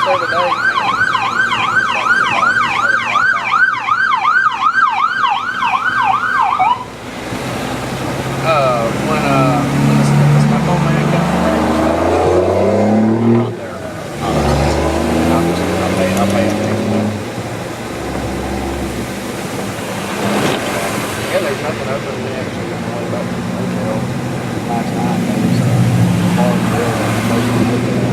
there today. When the stucco man got there. Not there. I'll pay it next month. Yeah, there's nothing open. We actually got to about the hotel last night. There was a hard bill that was supposed to be looking at.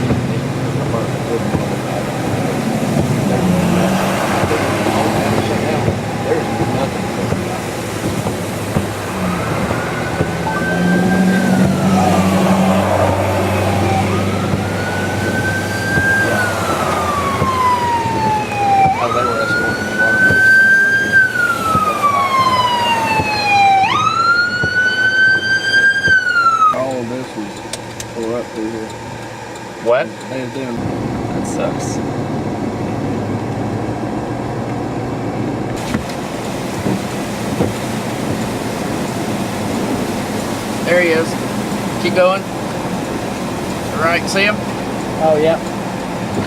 There's nothing going on. Oh, they were escorting the water boats. All of this was tore up through here. What? They was doing. That sucks. There he is. Keep going. Right, see him? Oh, yeah.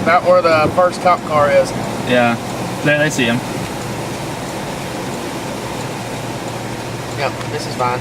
About where the first cop car is. Yeah. There, they see him. Yep, this is fine.